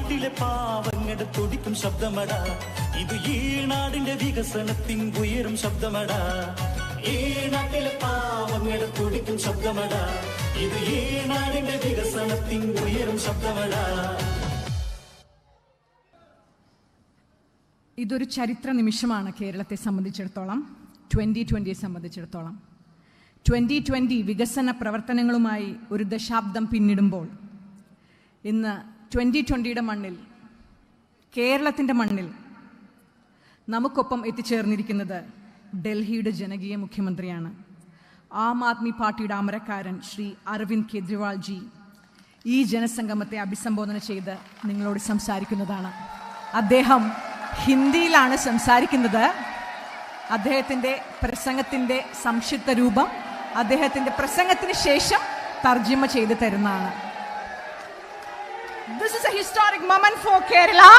നാട്ടിലെ പാവങ്ങളുടെ തുടിക്കും ശബ്ദമടാ, ഇത് ഈ നാടിന്റെ വികസനത്തിൻ ഉയരും ശബ്ദമടാ. ഈ നാട്ടിലെ പാവങ്ങളുടെ തുടിക്കും ശബ്ദമടാ, ഇത് ഈ നാടിന്റെ വികസനത്തിൻ ഉയരും ശബ്ദമടാ. ഇതൊരു ചരിത്ര നിമിഷമാണ് കേരളത്തെ സംബന്ധിച്ചിടത്തോളം, 2020 സംബന്ധിച്ചിടത്തോളം. 2020 വികസന പ്രവർത്തനങ്ങളുമായി ഒരു ദശാബ്ദം പിന്നിടുമ്പോൾ ഇന്ന് 2020യുടെ മണ്ണിൽ, കേരളത്തിൻ്റെ മണ്ണിൽ നമുക്കൊപ്പം എത്തിച്ചേർന്നിരിക്കുന്നത് ഡൽഹിയുടെ ജനകീയ മുഖ്യമന്ത്രിയാണ്. ആം ആദ്മി പാർട്ടിയുടെ അമരക്കാരൻ ശ്രീ അരവിന്ദ് കെജ്രിവാൾ ജി ഈ ജനസംഗമത്തെ അഭിസംബോധന ചെയ്ത് നിങ്ങളോട് സംസാരിക്കുന്നതാണ്. അദ്ദേഹം ഹിന്ദിയിലാണ് സംസാരിക്കുന്നത്. അദ്ദേഹത്തിൻ്റെ പ്രസംഗത്തിൻ്റെ സംക്ഷിപ്ത രൂപം അദ്ദേഹത്തിൻ്റെ പ്രസംഗത്തിന് ശേഷം തർജ്ജിമ ചെയ്ത് തരുന്നതാണ്. This is a historic moment for Kerala.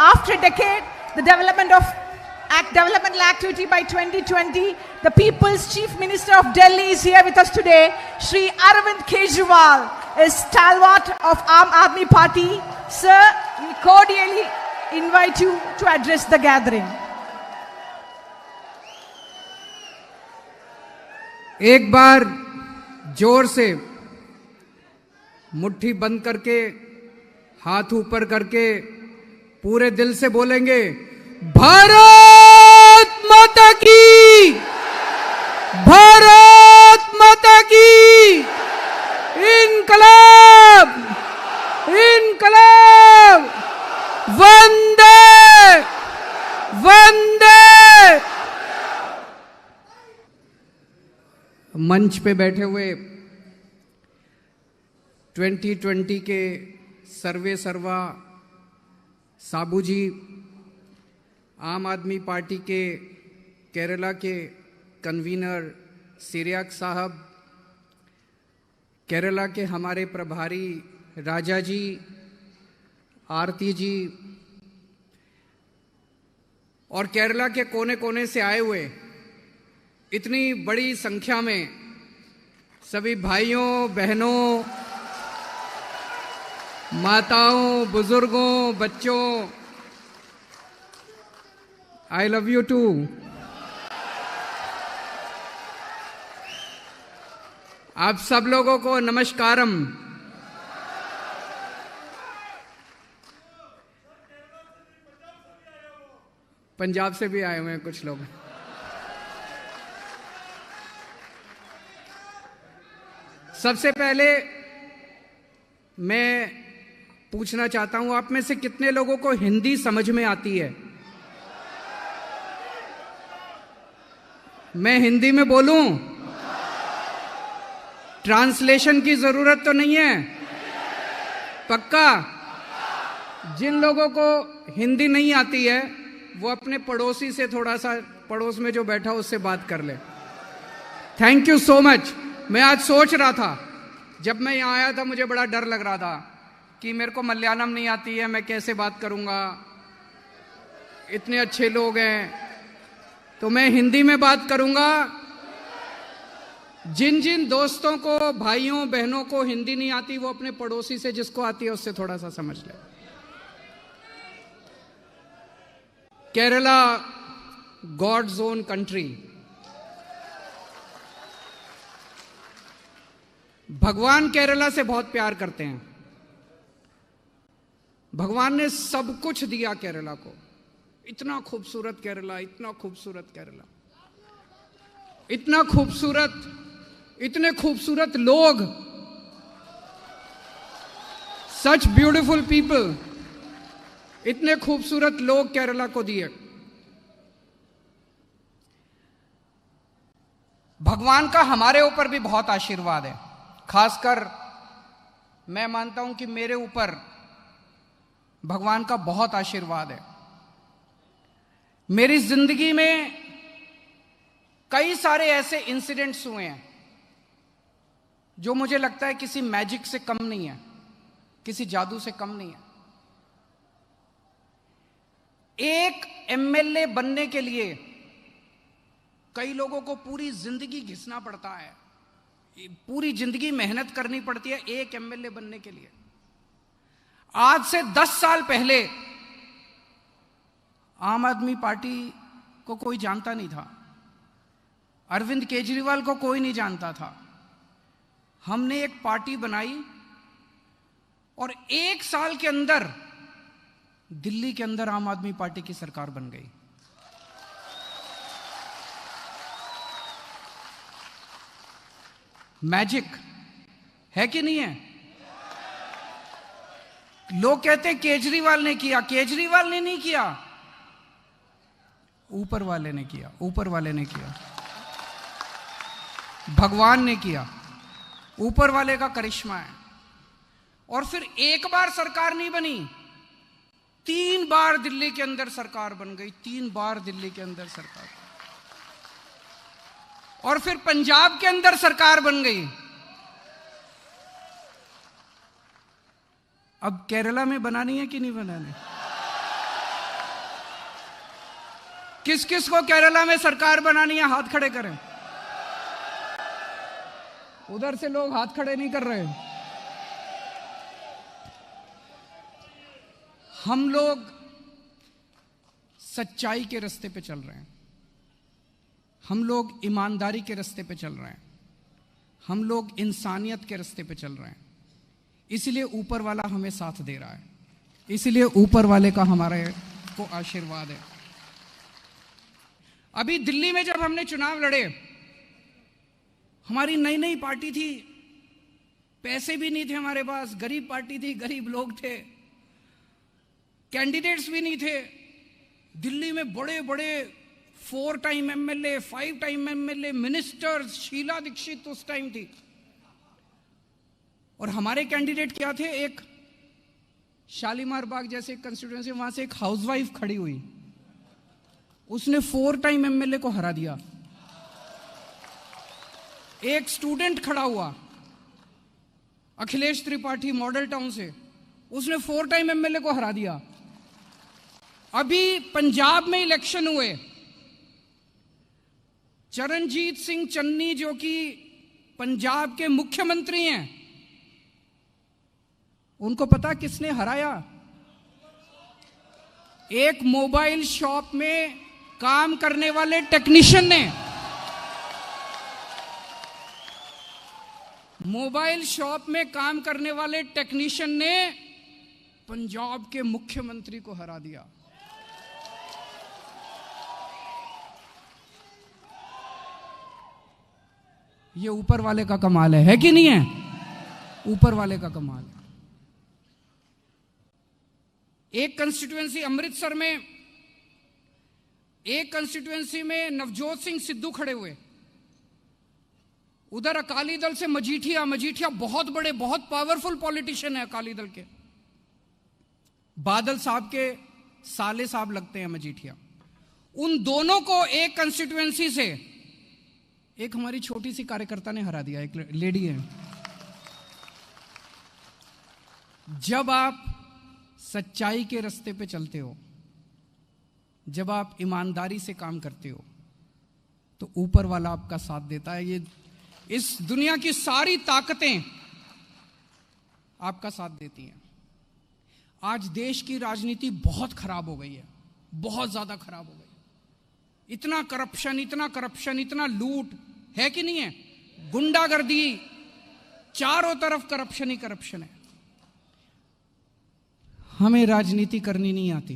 After a decade, the developmental activity by 2020, the People's Chief Minister of Delhi is here with us today. Shri Arvind Kejriwal is stalwart of Aam Aadmi Party. Sir, we cordially invite you to address the gathering. एक बार जोर से मुट्ठी बंद करके, हाथ ऊपर करके पूरे दिल से बोलेंगे, भारत माता की, भारत माता की, इनकलाब, इनकलाब, वंदे वंदे। मंच पे बैठे हुए 2020 के सर्वे सर्वा साबू जी, आम आदमी पार्टी के केरला के कन्वीनर सिरियाक साहब, केरला के हमारे प्रभारी राजा जी, आरती जी, और केरला के कोने कोने से आए हुए इतनी बड़ी संख्या में सभी भाइयों बहनों, माताओं, बुजुर्गों, बच्चों, आई लव यू टू। आप सब लोगों को नमस्कारम। पंजाब से भी आए हुए हैं कुछ लोग। सबसे पहले मैं पूछना चाहता हूं, आप में से कितने लोगों को हिंदी समझ में आती है? मैं हिंदी में बोलूं? ट्रांसलेशन की जरूरत तो नहीं है? पक्का? जिन लोगों को हिंदी नहीं आती है वो अपने पड़ोसी से थोड़ा सा, पड़ोस में जो बैठा उससे बात कर ले। Thank you so much. मैं आज सोच रहा था, जब मैं यहाँ आया था मुझे बड़ा डर लग रहा था कि मेरे को मलयालम नहीं आती है, मैं कैसे बात करूँगा, इतने अच्छे लोग हैं। तो मैं हिंदी में बात करूँगा। जिन जिन दोस्तों को, भाइयों बहनों को हिंदी नहीं आती वो अपने पड़ोसी से, जिसको आती है उससे थोड़ा सा समझ ले। Kerala, God's own country. भगवान केरला से बहुत प्यार करते हैं। भगवान ने सब कुछ दिया केरला को। इतना खूबसूरत केरला, इतना खूबसूरत केरला, इतना खूबसूरत, इतने खूबसूरत लोग, सच ब्यूटीफुल पीपल, इतने खूबसूरत लोग केरला को दिए। भगवान का हमारे ऊपर भी बहुत आशीर्वाद है। खासकर मैं मानता हूं कि मेरे ऊपर भगवान का बहुत आशीर्वाद है। मेरी जिंदगी में कई सारे ऐसे इंसिडेंट्स हुए हैं जो मुझे लगता है किसी मैजिक से कम नहीं है, किसी जादू से कम नहीं है। एक एमएलए बनने के लिए कई लोगों को पूरी जिंदगी घिसना पड़ता है, पूरी जिंदगी मेहनत करनी पड़ती है एक एमएलए बनने के लिए। आज से 10 साल पहले आम आदमी पार्टी को कोई जानता नहीं था, अरविंद केजरीवाल को कोई नहीं जानता था। हमने एक पार्टी बनाई और 1 साल के अंदर दिल्ली के अंदर आम आदमी पार्टी की सरकार बन गई। मैजिक है कि नहीं है? लोग कहते हैं केजरीवाल ने किया, केजरीवाल ने नहीं किया, ऊपर वाले ने किया, ऊपर वाले ने किया, भगवान ने किया, ऊपर वाले का करिश्मा है। और फिर एक बार सरकार नहीं बनी, 3 बार दिल्ली के अंदर सरकार बन गई, 3 बार दिल्ली के अंदर सरकार, और फिर पंजाब के अंदर सरकार बन गई। अब केरला में बनानी है कि नहीं बनानी? किस किस को केरला में सरकार बनानी है, हाथ खड़े करें। उधर से लोग हाथ खड़े नहीं कर रहे। हम लोग सच्चाई के रास्ते पे चल रहे हैं, हम लोग ईमानदारी के रास्ते पे चल रहे हैं, हम लोग इंसानियत के रास्ते पे चल रहे हैं। इसलिए ऊपर वाला हमें साथ दे रहा है, इसलिए ऊपर वाले का हमारे को आशीर्वाद है। अभी दिल्ली में जब हमने चुनाव लड़े, हमारी नई नई पार्टी थी, पैसे भी नहीं थे हमारे पास, गरीब पार्टी थी, गरीब लोग थे, कैंडिडेट्स भी नहीं थे। दिल्ली में बड़े बड़े 4 time MLA, 5 time MLA, ministers, Sheila Dikshit उस टाइम थी। और हमारे कैंडिडेट क्या थे? एक शालीमार बाग जैसे एक कंस्टिट्यूएंसी, वहां से एक हाउसवाइफ खड़ी हुई, उसने 4 टाइम एमएलए को हरा दिया। एक स्टूडेंट खड़ा हुआ अखिलेश त्रिपाठी मॉडल टाउन से, उसने 4 टाइम एमएलए को हरा दिया। अभी पंजाब में इलेक्शन हुए, चरणजीत सिंह चन्नी जो कि पंजाब के मुख्यमंत्री हैं, उनको पता किसने हराया? एक मोबाइल शॉप में काम करने वाले टेक्नीशियन ने, मोबाइल शॉप में काम करने वाले टेक्नीशियन ने पंजाब के मुख्यमंत्री को हरा दिया। ये ऊपर वाले का कमाल है कि नहीं है? ऊपर वाले का कमाल है। एक कंस्टिट्यूएंसी अमृतसर में, एक कंस्टिट्यूएंसी में नवजोत सिंह सिद्धू खड़े हुए, उधर अकाली दल से मजीठिया, मजीठिया बहुत बड़े, बहुत पावरफुल पॉलिटिशियन है अकाली दल के, बादल साहब के साले साहब लगते हैं मजीठिया। उन दोनों को एक कंस्टिट्यूएंसी से एक हमारी छोटी सी कार्यकर्ता ने हरा दिया, एक लेडी है। जब आप सच्चाई के रास्ते पे चलते हो, जब आप ईमानदारी से काम करते हो, तो ऊपर वाला आपका साथ देता है। ये इस दुनिया की सारी ताकतें आपका साथ देती हैं। आज देश की राजनीति बहुत खराब हो गई है, बहुत ज्यादा खराब हो गई। इतना करप्शन, इतना करप्शन, इतना लूट है कि नहीं है? गुंडागर्दी, चारों तरफ करप्शन ही करप्शन है। हमें राजनीति करनी नहीं आती।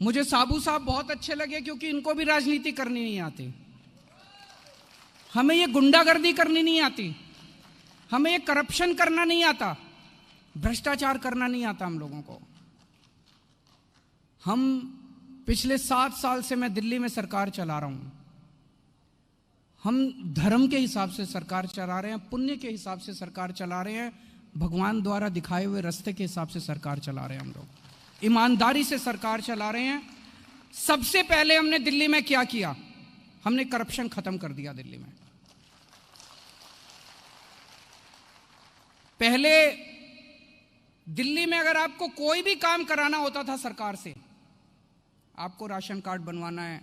मुझे साबू साहब बहुत अच्छे लगे क्योंकि इनको भी राजनीति करनी नहीं आती। हमें ये गुंडागर्दी करनी नहीं आती, हमें ये करप्शन करना नहीं आता, भ्रष्टाचार करना नहीं आता हम लोगों को। हम पिछले 7 साल से मैं दिल्ली में सरकार चला रहा हूं। हम धर्म के हिसाब से सरकार चला रहे हैं, पुण्य के हिसाब से सरकार चला रहे हैं, भगवान द्वारा दिखाए हुए रास्ते के हिसाब से सरकार चला रहे हैं। हम लोग ईमानदारी से सरकार चला रहे हैं। सबसे पहले हमने दिल्ली में क्या किया? हमने करप्शन खत्म कर दिया दिल्ली में। पहले दिल्ली में अगर आपको कोई भी काम कराना होता था सरकार से, आपको राशन कार्ड बनवाना है,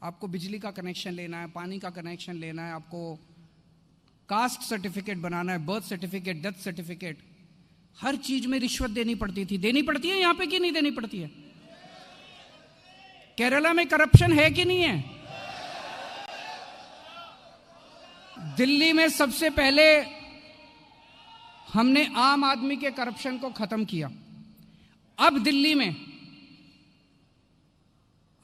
आपको बिजली का कनेक्शन लेना है, पानी का कनेक्शन लेना है, आपको कास्ट सर्टिफिकेट बनाना है, बर्थ सर्टिफिकेट, डेथ सर्टिफिकेट, हर चीज में रिश्वत देनी पड़ती थी। देनी पड़ती है यहां पे कि नहीं देनी पड़ती है? केरला में करप्शन है कि नहीं है? दिल्ली में सबसे पहले हमने आम आदमी के करप्शन को खत्म किया। अब दिल्ली में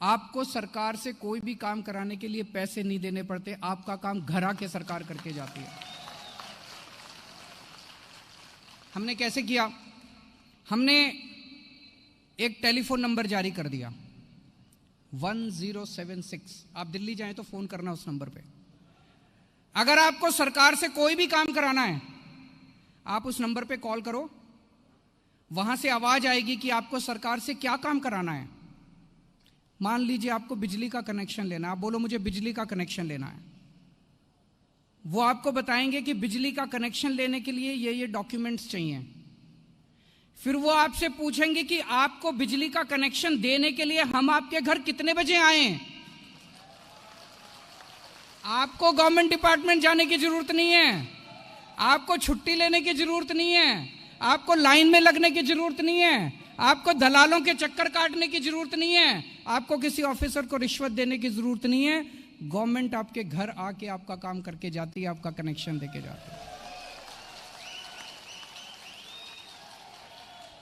आपको सरकार से कोई भी काम कराने के लिए पैसे नहीं देने पड़ते, आपका काम घर आके सरकार करके जाती है। हमने कैसे किया? हमने एक टेलीफोन नंबर जारी कर दिया 1076। आप दिल्ली जाएं तो फोन करना उस नंबर पे। अगर आपको सरकार से कोई भी काम कराना है, आप उस नंबर पे कॉल करो, वहां से आवाज आएगी कि आपको सरकार से क्या काम कराना है। मान लीजिए आपको बिजली का कनेक्शन लेना है, आप बोलो मुझे बिजली का कनेक्शन लेना है। वो आपको बताएंगे कि बिजली का कनेक्शन लेने के लिए ये डॉक्यूमेंट्स चाहिए। फिर वो आपसे पूछेंगे कि आपको बिजली का कनेक्शन देने के लिए हम आपके घर कितने बजे आएं। आपको गवर्नमेंट डिपार्टमेंट जाने की जरूरत नहीं है, आपको छुट्टी लेने की जरूरत नहीं है, आपको लाइन में लगने की जरूरत नहीं है, आपको दलालों के चक्कर काटने की जरूरत नहीं है, आपको किसी ऑफिसर को रिश्वत देने की जरूरत नहीं है। गवर्नमेंट आपके घर आके आपका काम करके जाती है, आपका कनेक्शन देके जाती है।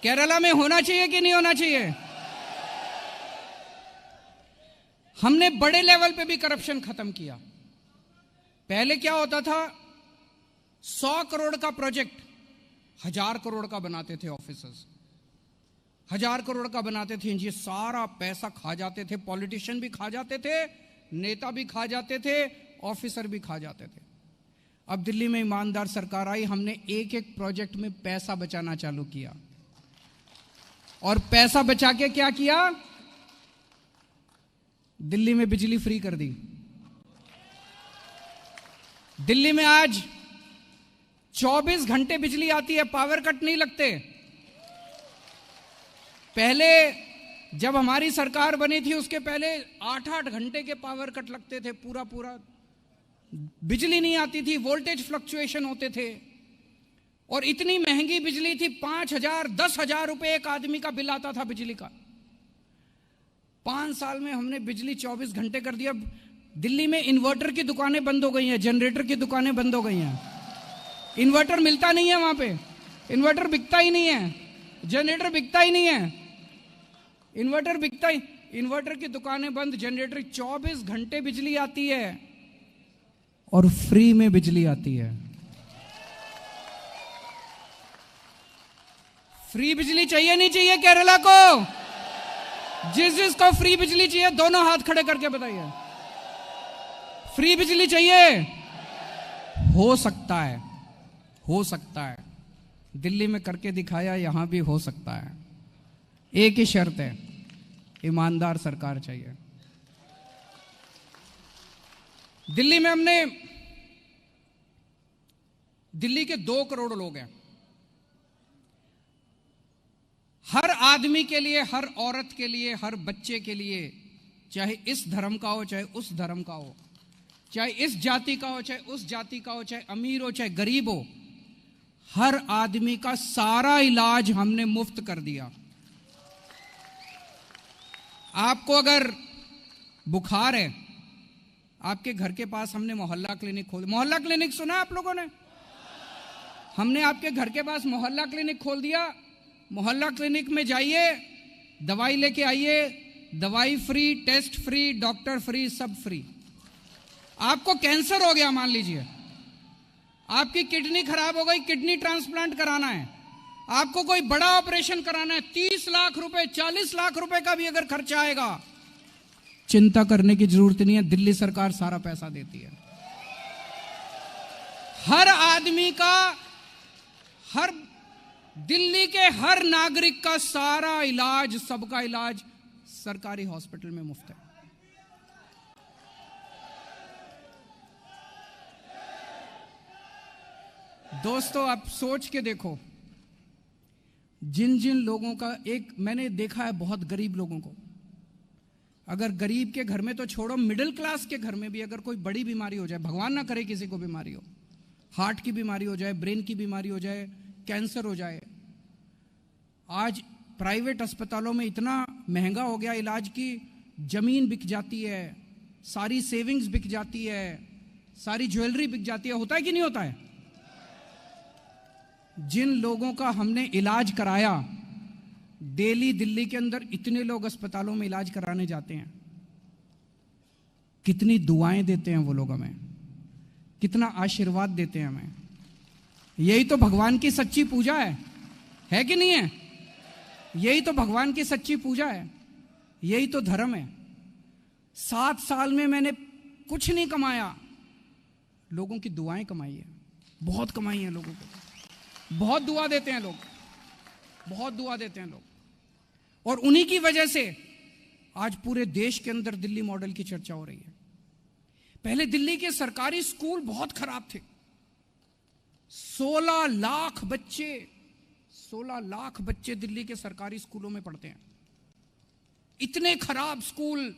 केरला में होना चाहिए कि नहीं होना चाहिए? हमने बड़े लेवल पे भी करप्शन खत्म किया। पहले क्या होता था, 100 करोड़ का प्रोजेक्ट 1000 करोड़ का बनाते थे ऑफिसर्स, 1000 करोड़ का बनाते थे। ये सारा पैसा खा जाते थे, पॉलिटिशियन भी खा जाते थे, नेता भी खा जाते थे, ऑफिसर भी खा जाते थे। अब दिल्ली में ईमानदार सरकार आई, हमने एक एक प्रोजेक्ट में पैसा बचाना चालू किया। और पैसा बचा के क्या किया? दिल्ली में बिजली फ्री कर दी। दिल्ली में आज 24 घंटे बिजली आती है, पावर कट नहीं लगते। पहले जब हमारी सरकार बनी थी उसके पहले 8-8 घंटे के पावर कट लगते थे, पूरा बिजली नहीं आती थी, वोल्टेज फ्लक्चुएशन होते थे। और इतनी महंगी बिजली थी, 5,000 10,000 रुपए एक आदमी का बिल आता था बिजली का। 5 साल में हमने बिजली 24 घंटे कर दिया। दिल्ली में इन्वर्टर की दुकानें बंद हो गई हैं, जनरेटर की दुकानें बंद हो गई हैं। इन्वर्टर मिलता नहीं है वहां पे, इन्वर्टर बिकता ही नहीं है, जनरेटर बिकता ही नहीं है, इन्वर्टर की दुकानें बंद, जनरेटर। 24 घंटे बिजली आती है और फ्री में बिजली आती है। फ्री बिजली चाहिए नहीं चाहिए केरला को? जिसको फ्री बिजली चाहिए दोनों हाथ खड़े करके बताइए। फ्री बिजली चाहिए? हो सकता है, हो सकता है। दिल्ली में करके दिखाया, यहां भी हो सकता है। एक ही शर्त है, ईमानदार सरकार चाहिए। दिल्ली में हमने, दिल्ली के 2 करोड़ लोग हैं। हर आदमी के लिए, हर औरत के लिए, हर बच्चे के लिए, चाहे इस धर्म का हो चाहे उस धर्म का हो, चाहे इस जाति का हो चाहे उस जाति का हो, चाहे अमीर हो चाहे गरीब हो, हर आदमी का सारा इलाज हमने मुफ्त कर दिया। आपको अगर बुखार है, आपके घर के पास हमने मोहल्ला क्लिनिक खोल, मोहल्ला क्लिनिक सुना आप लोगों ने? हमने आपके घर के पास मोहल्ला क्लिनिक खोल दिया। मोहल्ला क्लिनिक में जाइए, दवाई लेके आइए, दवाई free, test free, doctor free, सब फ्री। आपको कैंसर हो गया मान लीजिए, आपकी किडनी खराब हो गई, किडनी ट्रांसप्लांट कराना है, आपको कोई बड़ा ऑपरेशन कराना है, 30 लाख रुपए 40 लाख रुपए का भी अगर खर्चा आएगा, चिंता करने की जरूरत नहीं है, दिल्ली सरकार सारा पैसा देती है। हर आदमी का, हर दिल्ली के हर नागरिक का सारा इलाज, सबका इलाज सरकारी हॉस्पिटल में मुफ्त है। दोस्तों आप सोच के देखो, जिन जिन लोगों का, एक मैंने देखा है बहुत गरीब लोगों को, अगर गरीब के घर में तो छोड़ो, मिडिल क्लास के घर में भी अगर कोई बड़ी बीमारी हो जाए, भगवान ना करे किसी को बीमारी हो, हार्ट की बीमारी हो जाए, ब्रेन की बीमारी हो जाए, कैंसर हो जाए, आज प्राइवेट अस्पतालों में इतना महंगा हो गया इलाज की जमीन बिक जाती है, सारी सेविंग्स बिक जाती है, सारी ज्वेलरी बिक जाती है। होता है कि नहीं होता है? जिन लोगों का हमने इलाज कराया, डेली दिल्ली के अंदर इतने लोग अस्पतालों में इलाज कराने जाते हैं, कितनी दुआएं देते हैं वो लोग हमें, कितना आशीर्वाद देते हैं हमें। यही तो भगवान की सच्ची पूजा है कि नहीं है? यही तो भगवान की सच्ची पूजा है, यही तो धर्म है। 7 साल में मैंने कुछ नहीं कमाया, लोगों की दुआएं कमाई है, बहुत कमाई है लोगों को, बहुत दुआ देते हैं लोग, बहुत दुआ देते हैं लोग। और उन्हीं की वजह से आज पूरे देश के अंदर दिल्ली मॉडल की चर्चा हो रही है। पहले दिल्ली के सरकारी स्कूल बहुत खराब थे। 16 लाख बच्चे दिल्ली के सरकारी स्कूलों में पढ़ते हैं। इतने खराब स्कूल,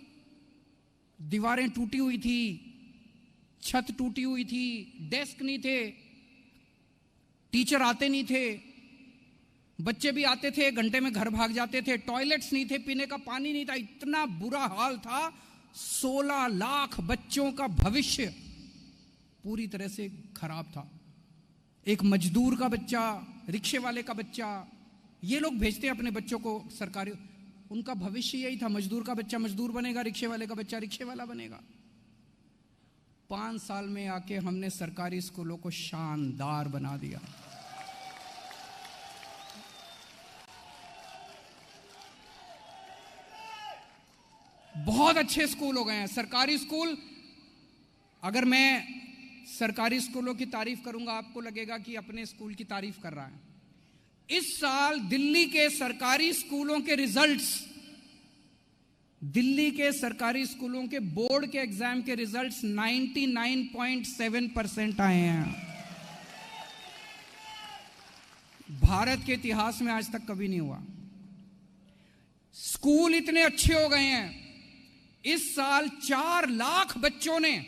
दीवारें टूटी हुई थी, छत टूटी हुई थी, डेस्क नहीं थे, टीचर आते नहीं थे, बच्चे भी आते थे 1 घंटे में घर भाग जाते थे, टॉयलेट्स नहीं थे, पीने का पानी नहीं था, इतना बुरा हाल था। 16 लाख बच्चों का भविष्य पूरी तरह से खराब था। एक मजदूर का बच्चा, रिक्शे वाले का बच्चा, ये लोग भेजते हैं अपने बच्चों को सरकारी, उनका भविष्य यही था, मजदूर का बच्चा मजदूर बनेगा, रिक्शे वाले का बच्चा रिक्शे वाला बनेगा। 5 साल में आके हमने सरकारी स्कूलों को शानदार बना दिया। बहुत अच्छे स्कूल हो गए हैं सरकारी स्कूल। अगर मैं सरकारी स्कूलों की तारीफ करूंगा, आपको लगेगा कि अपने स्कूल की तारीफ कर रहा है। इस साल दिल्ली के सरकारी स्कूलों के रिजल्ट्स, दिल्ली के सरकारी स्कूलों के बोर्ड के एग्जाम के रिजल्ट्स 99.7% आए हैं। भारत के इतिहास में आज तक कभी नहीं हुआ। स्कूल इतने अच्छे हो गए हैं, इस साल 4 लाख बच्चों ने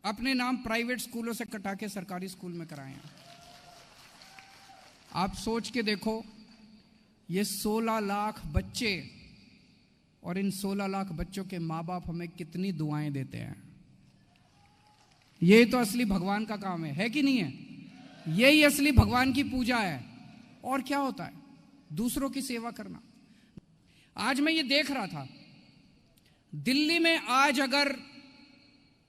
अपने नाम प्राइवेट स्कूलों से कटा के सरकारी स्कूल में कराए हैं। आप सोच के देखो, ये 16 लाख बच्चे और इन 16 लाख बच्चों के माँ बाप हमें कितनी दुआएं देते हैं। ये तो असली भगवान का काम है कि नहीं है? यही असली भगवान की पूजा है। और क्या होता है? दूसरों की सेवा करना। आज मैं ये देख रहा था, दिल्ली में आज अगर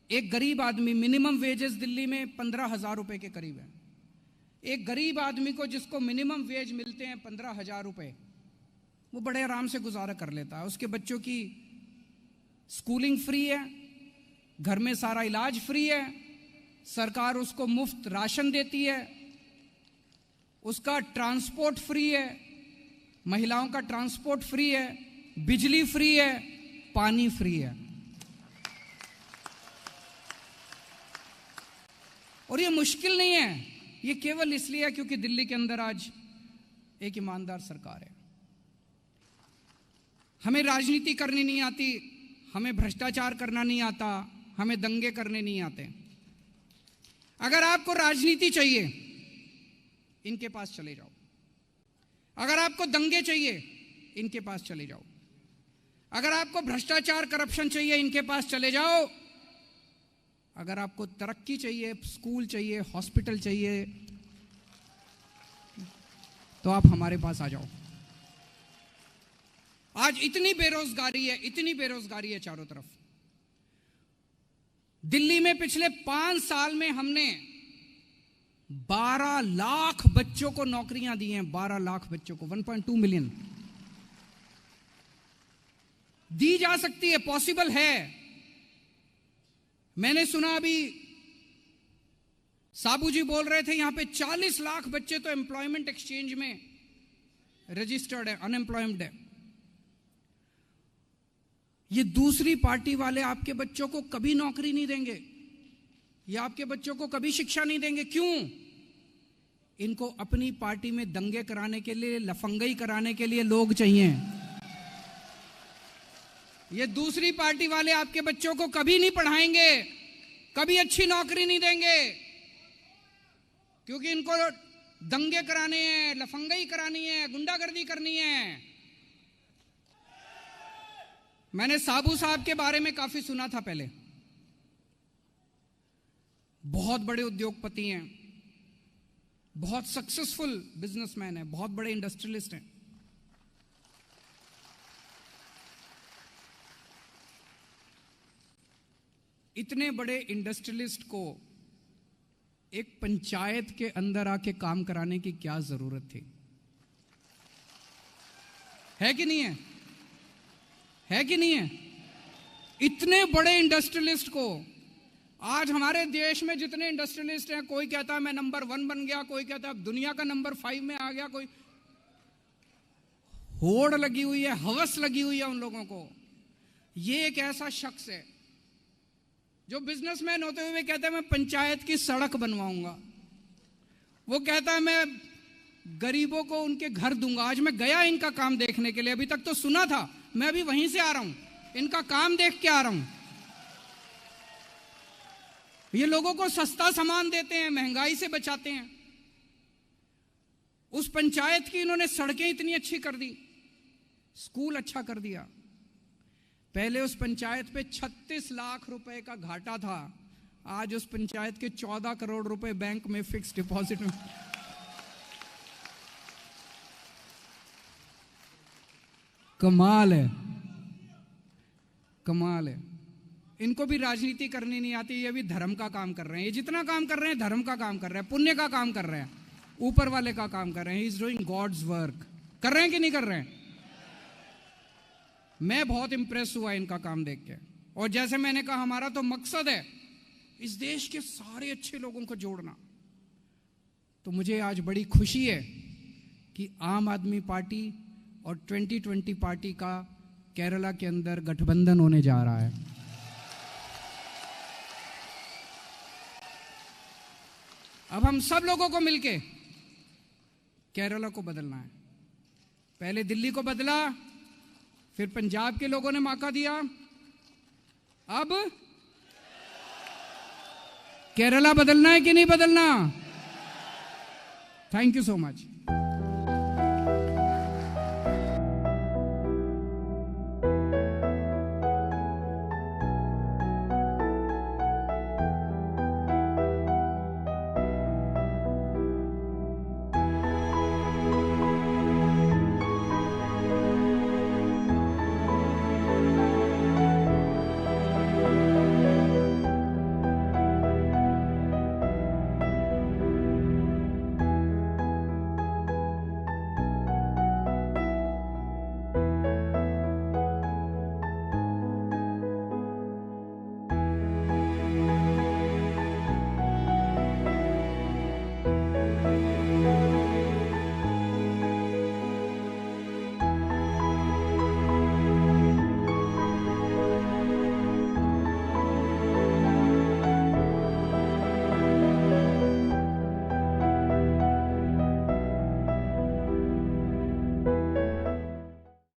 एक गरीब आदमी, मिनिमम वेजेस दिल्ली में 15,000 रुपए के करीब है, एक गरीब आदमी को जिसको मिनिमम वेज मिलते हैं 15,000 रुपए, वो बड़े आराम से गुजारा कर लेता है। उसके बच्चों की स्कूलिंग फ्री है, घर में सारा इलाज फ्री है, सरकार उसको मुफ्त राशन देती है, उसका ट्रांसपोर्ट फ्री है, महिलाओं का ट्रांसपोर्ट फ्री है, बिजली फ्री है, पानी फ्री है। और ये मुश्किल नहीं है, ये केवल इसलिए है क्योंकि दिल्ली के अंदर आज एक ईमानदार सरकार है। हमें राजनीति करनी नहीं आती, हमें भ्रष्टाचार करना नहीं आता, हमें दंगे करने नहीं आते। अगर आपको राजनीति चाहिए, इनके पास चले जाओ। अगर आपको दंगे चाहिए, इनके पास चले जाओ। अगर आपको भ्रष्टाचार, करप्शन चाहिए, इनके पास चले जाओ। अगर आपको तरक्की चाहिए, स्कूल चाहिए, हॉस्पिटल चाहिए, तो आप हमारे पास आ जाओ। आज इतनी बेरोजगारी है, इतनी बेरोजगारी है चारों तरफ। दिल्ली में पिछले 5 साल में हमने 12 लाख बच्चों को नौकरियां दी हैं। 12 लाख बच्चों को, 1.2 मिलियन दी जा सकती है, पॉसिबल है। मैंने सुना अभी साबू जी बोल रहे थे, यहां पे 40 लाख बच्चे तो एम्प्लॉयमेंट एक्सचेंज में रजिस्टर्ड है, अनएम्प्लॉयमेंट है। ये दूसरी पार्टी वाले आपके बच्चों को कभी नौकरी नहीं देंगे, या आपके बच्चों को कभी शिक्षा नहीं देंगे। क्यों? इनको अपनी पार्टी में दंगे कराने के लिए, लफंगई कराने के लिए लोग चाहिए। ये दूसरी पार्टी वाले आपके बच्चों को कभी नहीं पढ़ाएंगे, कभी अच्छी नौकरी नहीं देंगे, क्योंकि इनको दंगे कराने हैं, लफंगाई करानी है, गुंडागर्दी करनी है। मैंने साबू साहब के बारे में काफी सुना था पहले। बहुत बड़े उद्योगपति हैं, बहुत सक्सेसफुल बिजनेसमैन हैं, बहुत बड़े इंडस्ट्रियलिस्ट हैं। इतने बड़े इंडस्ट्रियलिस्ट को एक पंचायत के अंदर आके काम कराने की क्या जरूरत थी? है कि नहीं है? है कि नहीं है? इतने बड़े इंडस्ट्रियलिस्ट को आज हमारे देश में जितने इंडस्ट्रियलिस्ट हैं, कोई कहता है मैं नंबर 1 बन गया, कोई कहता है दुनिया का नंबर 5 में आ गया, कोई होड़ लगी हुई है, हवस लगी हुई है उन लोगों को। ये एक ऐसा शख्स है जो बिजनेसमैन होते हुए कहता है मैं पंचायत की सड़क बनवाऊंगा। वो कहता है मैं गरीबों को उनके घर दूंगा। आज मैं गया इनका काम देखने के लिए, अभी तक तो सुना था, मैं अभी वहीं से आ रहा हूं, इनका काम देख के आ रहा हूं। ये लोगों को सस्ता सामान देते हैं, महंगाई से बचाते हैं। उस पंचायत की इन्होंने सड़कें इतनी अच्छी कर दी, स्कूल अच्छा कर दिया। पहले उस पंचायत पे 36 लाख रुपए का घाटा था, आज उस पंचायत के 14 करोड़ रुपए बैंक में फिक्स डिपॉजिट में। कमाल है, कमाल है। इनको भी राजनीति करनी नहीं आती, ये भी धर्म का काम कर रहे हैं। ये जितना काम कर रहे हैं धर्म का काम कर रहे हैं, पुण्य का काम कर रहे हैं, ऊपर वाले का काम कर रहे हैं। He is doing God's work. कर रहे हैं कि नहीं कर रहे हैं? मैं बहुत इंप्रेस हुआ इनका काम देख के। और जैसे मैंने कहा, हमारा तो मकसद है इस देश के सारे अच्छे लोगों को जोड़ना। तो मुझे आज बड़ी खुशी है कि आम आदमी पार्टी और 2020 पार्टी का केरला के अंदर गठबंधन होने जा रहा है। अब हम सब लोगों को मिलके केरला को बदलना है। पहले दिल्ली को बदला, फिर पंजाब के लोगों ने मौका दिया, अब केरला बदलना है कि नहीं बदलना? Thank you so much.